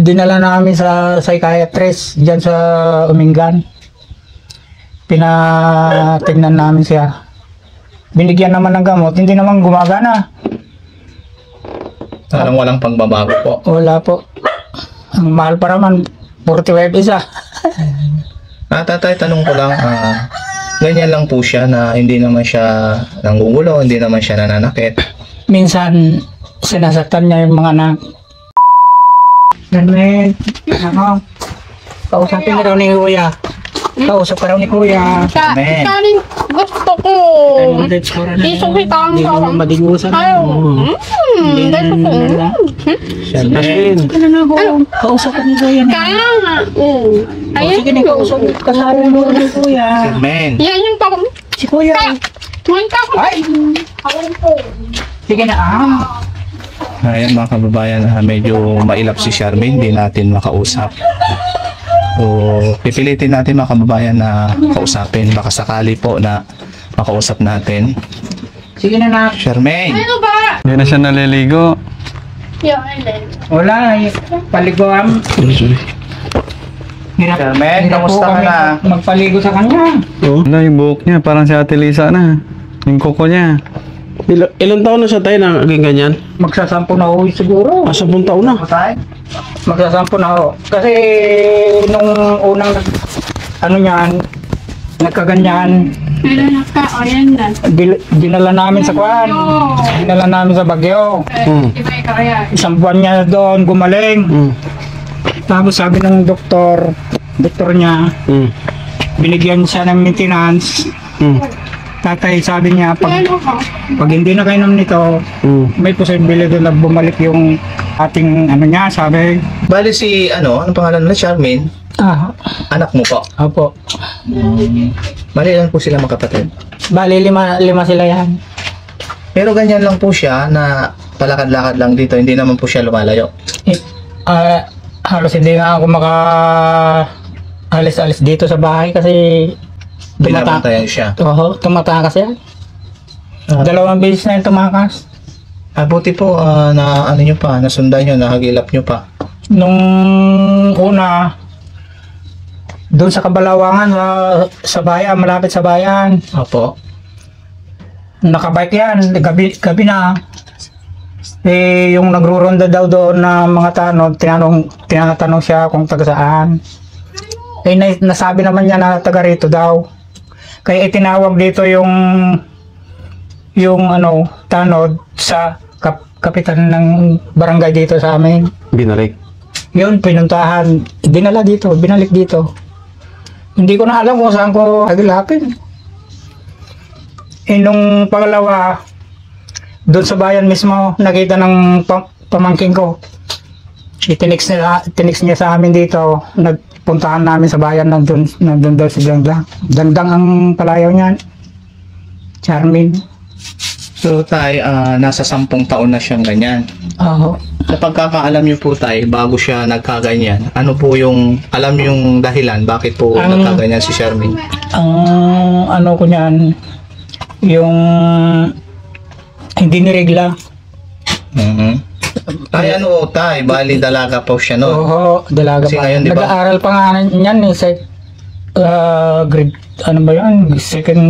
dinala namin sa psychiatrist dyan sa Umingan. Pinatignan namin siya. Binigyan naman ng gamot, hindi naman gumagana. Walang pagbabago po. Wala po. Ang mahal pa naman, 45 isa. Tatay, tanong ko lang, ganyan lang po siya na hindi naman siya nanggugulo, hindi naman siya nananakit. Minsan, sinasaktan niya yung mga anak. Ganun, ano, kausapin na raw ni Kuya. Kausap ka raw ni Kuya. Amen. Kanin gusto ko. Isuhitan Hindi ko. mo madigusan. Gusto ko. Amen. Kausap ka ni Kuya. Kaya nga. Ayan. Sige na, kausap. Kasama mo ni Kuya. Amen. Yan yung pag... Si Kuya. Manta ko. Ay! Sige na, Ayan mga kababayan, medyo mailap si Charmaine, hindi natin makausap. So, pipilitin natin mga kababayan na kausapin. Baka sakali po na makausap natin. Sige na, nak. Charmaine! Ano ba? Hindi na siya naliligo. Yung alin. Wala, paliguan. Hirap, Charmaine, hirap kamusta po ka kami na? magpaligo sa kanya. Wala, yung buhok niya. Parang si Ate Lisa na. Yung kuko niya. Ilang taon na siya tayo na naging ganyan? Magsasampo na ho siguro. 10 taon na. Magsasampo na ho. Kasi nung unang ano niyan, nagkaganyan, Meron ka. O yan na. dinala namin sa kwan. Dinala namin sa Baguio. Iba kaya. Isang buwan niya doon, gumaling. Tapos sabi ng doktor niya, binigyan siya ng maintenance. Tatay, sabi niya, pag hindi na kainom nito, may posibilidad na bumalik yung ating ano niya, sabi. Bali si, anong pangalan na Charmaine? Anak mo po? Opo. Bali lang po sila magkapatid. Bali, lima sila yan. Pero ganyan lang po siya na palakad-lakad lang dito, hindi naman po siya lumalayo. Halos hindi nga ako alis-alis dito sa bahay kasi Binabantayan siya. Oo, tumatakas yan. 2 beses na yung tumakas. Buti po na ano nyo pa, nasundan nyo, nahagilap nyo pa. Nung una, doon sa Kabalawangan, sa bayan, malapit sa bayan. Opo. Nakabike yan, gabi na. Yung nagruronda daw doon na mga tanod, tinatanong siya kung taga saan. Nasabi naman niya na taga rito daw. Kaya itinawag dito yung tanod sa kapitan ng barangay dito sa amin. Binalik. Yun, pinuntahan, binalik dito. Hindi ko na alam kung saan ko hagilapin. Nung pangalawa, doon sa bayan mismo, nakita ng pamangking ko. Tinix niya sa amin dito. Nagpuntahan namin sa bayan, nandun daw si Dangdang. Dangdang ang palayaw niyan. Charmaine. So tay, nasa 10 taon na siyang ganyan. Oo. Sa pagkakaalam niyo po tay, bago siya nagkaganyan, ano po alam yung dahilan, bakit po nagkaganyan si Charmaine? Ang ano ko niyan, yung hindi niregla. Tay, bali dalaga po siya no? Oo, dalaga Kasi pa. ngayon, di ba? Nag-aaral pa nga niyan sa grade, ano ba yan? Second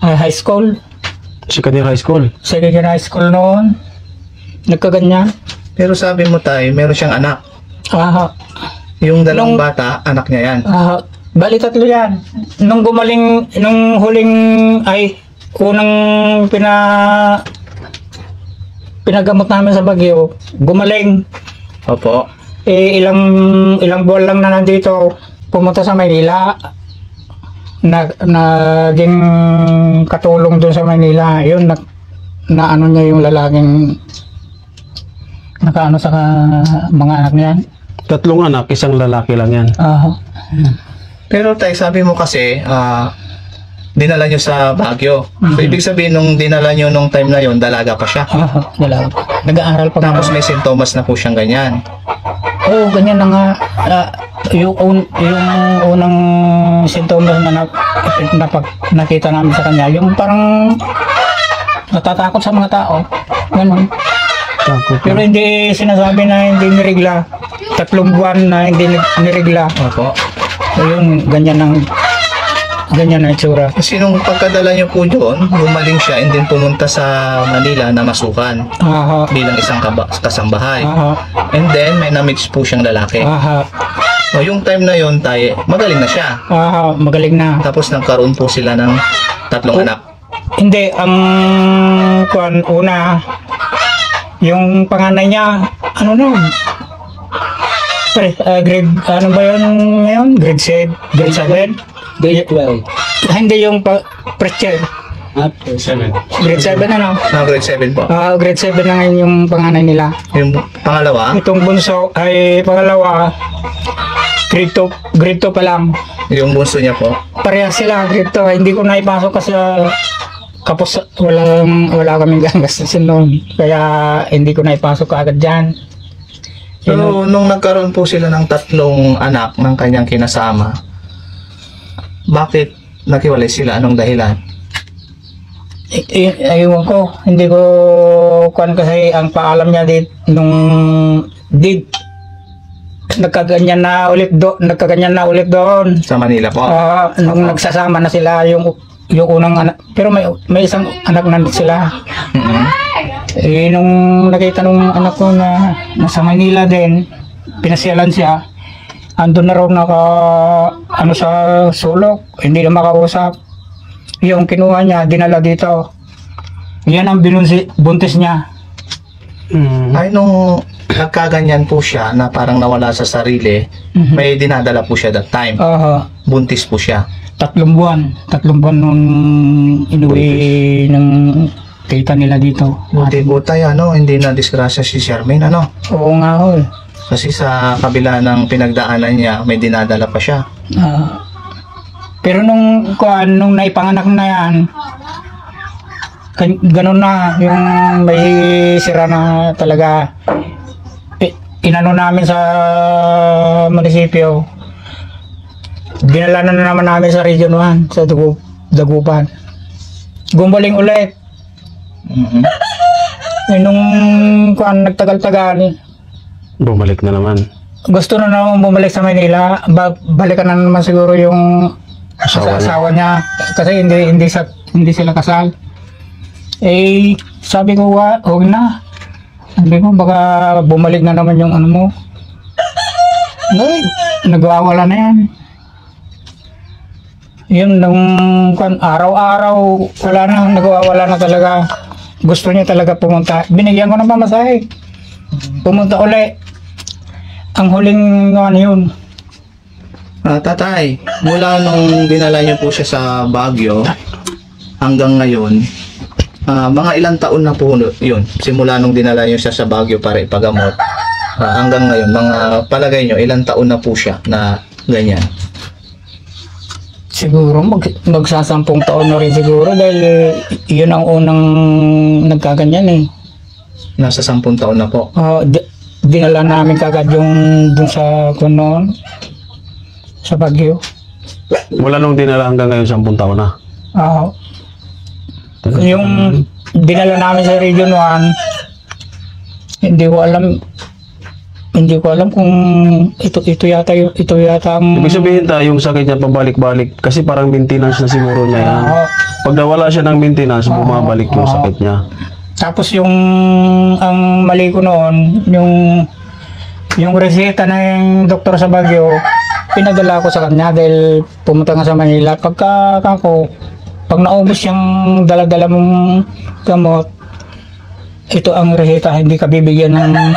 high school. Second year high school. Second year high school noon. Nagkaganyan. Pero sabi mo tay, meron siyang anak. Yung dalawang bata, anak niya yan. Bali 3 yan. Nung gumaling, nung huling, unang pinagamot namin sa Baguio, gumaling. Opo. Ilang buwan lang na nandito, pumunta sa Maynila. Naging katulong doon sa Maynila. Yun, ano niya yung lalaking nakaano sa mga anak niyan. 3 anak, isang lalaki lang yan. Pero tay, sabi mo kasi, dinala nyo sa Baguio. So, ibig sabihin, nung dinala nyo nung time na yon, dalaga pa siya. Dalaga. Nag-aaral pa. Tapos may sintomas na po siyang ganyan. Oo, ganyan na nga. Yung unang sintomas na nakita namin sa kanya, yung parang natatakot sa mga tao. Ganun. Pero hindi sinasabi na hindi nirigla. 3 buwan na hindi nirigla. Opo. So yung ganyan na itsura. Kasi nung pagkadala niyo po doon, gumaling siya and then pumunta sa Manila na masukan Aha. bilang isang kasambahay. Aha. And then, may na-mix po siyang lalaki. Aha. O yung time na yon tayo, magaling na siya. Aha. Magaling na. Tapos nagkaroon po sila ng 3 anak. Hindi, ang una, yung panganay niya, ano no? Grade, ano ba yun ngayon? Grade 7? Grade 7? Grade 12. Hindi yung pre-child. After 7. Grade 7 ano? Grade 7 po. Grade 7 na ngayon yung panganay nila. Yung pangalawa, Itong bunso ay pangalawa, grade 2 pa lang. yung bunso niya po. Parehas sila, grade 2. Hindi ko naipasok kasi kapos wala kaming gagastusin noon. Kaya hindi ko naipasok agad dyan. So, nung nagkaroon po sila ng 3 anak ng kanyang kinasama, bakit nakiwalay sila? Anong dahilan? Ayun ko, hindi ko kuan kasi ang paalam niya nung nagkaganyan na ulit doon. Sa Manila po. Nung nagsasama na sila yung unang anak, pero may isang anak na sila. Nung nakita nung anak ko na nasa Manila din, pinasyalan siya, andun na raw sa sulok, hindi na makausap. Yung kinuha niya, dinala dito. Yan ang buntis niya. Ay, nung nagkaganyan po siya na parang nawala sa sarili, may dinadala po siya that time. Buntis po siya. 3 buwan nung inuwi ng tita nila dito. Buti po tayo, hindi na disgrasya si Charmaine, Oo nga ho. Kasi sa kabila ng pinagdaanan niya, may dinadala pa siya. Pero nung naipanganak na yan, ganun na, yung may sira na talaga. Inano namin sa munisipyo, dinala na naman namin sa Region 1, sa Dagupan. Gumaling ulit. Nung nagtagal-tagal, Bumalik na naman. gusto na naman bumalik sa Manila, balikan na naman siguro yung asawa niya kasi hindi sila kasal. Sabi ko, huwag na. Sabi ko, baka bumalik na naman yung ano mo. Nagwawala na yan. Yun, nung araw-araw, wala na, nagwawala na talaga. Gusto niya talaga pumunta. Binigyan ko ng pamasahe. Pumunta uli. Ang huling yun. Tatay, mula nung dinala niyo po siya sa Baguio hanggang ngayon, mga ilang taon na po yun, simula nung dinala niyo siya sa Baguio para ipagamot, hanggang ngayon, mga palagay niyo, ilang taon na po siya na ganyan? Siguro magsasampung taon na rin siguro dahil yun ang unang nagkaganyan eh. Nasa 10 taon na po. Dinala namin kagad yung dun sa kunon sa Baguio. Wala nung dinala hanggang ngayon 10 taon na. Yung dinala namin sa Region 1, hindi ko alam kung ito yata ang Ibig sabihin yung sakit niya pabalik-balik kasi parang maintenance na siguro niya yan. Pag nawala siya ng maintenance, bumabalik yung sakit niya. Tapos ang mali ko noon, yung reseta ng doktor sa Baguio, pinadala ko sa kanya dahil pumunta nga sa Manila. Pag naubos yung dala-dala mong gamot, ito ang reseta, hindi ka bibigyan ng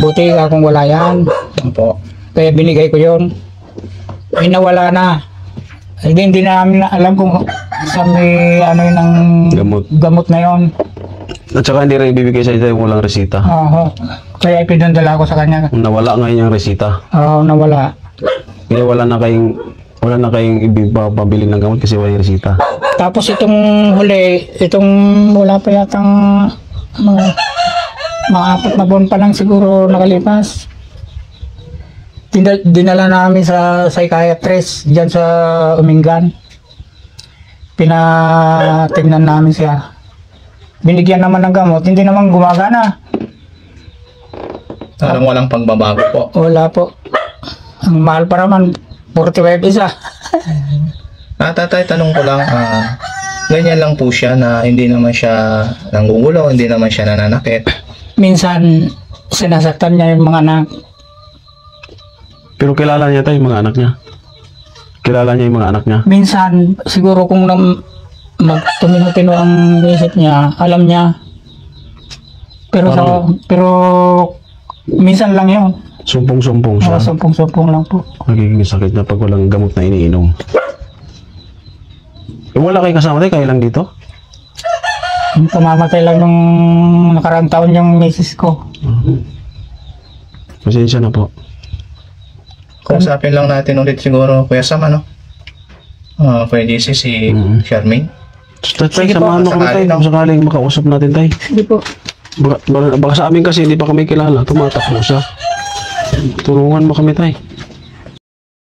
butika kung wala yan. Kaya binigay ko yun. Ay nawala na. Hindi namin alam kung sa may yun ang gamot na yun. At saka hindi rin ibibigay sa ito yung walang resita. Kaya ipinadala ko sa kanya. Nawala ngayon yung resita. Nawala. Kaya wala na kayong pabili ng gamot kasi wala yung resita. Tapos itong huli, wala pa yatang mga 4 na buwan pa lang siguro nakalipas. Dinala namin sa psychiatrist dyan sa Umingan. Pinatingnan namin siya. Binigyan naman ng gamot, hindi naman gumagana. Parang walang pagbabago po. Wala po. Ang mahal pa naman, 45 isa. Tatay, tanong ko lang, ganyan lang po siya na hindi naman siya nanggugulo, hindi naman siya nananakit. Minsan, sinasaktan niya yung mga anak. Pero kilala niya tayo yung mga anak niya. Kilala niya yung mga anak niya. Minsan, siguro kung magtumino-tino ang isip niya, alam niya. Pero minsan lang yun. Sumpong-sumpong siya. Sumpong-sumpong lang po. Nagiging sakit na pag walang gamot na iniinom. Wala kayo kasama tayo, kayo lang dito? Tumamatay lang nung nakaraang taon yung misis ko. Pasensya na po. Kausapin lang natin ulit siguro, Kuya Sam, ano? Kuya JC, si Charmaine. Tay, Sige po, samahan mo kami tayo. Kung sakaling makausap natin tayo. Hindi po. Baka sa amin kasi hindi pa kami kilala. Tumatakbo siya. Tulungan mo kami tayo.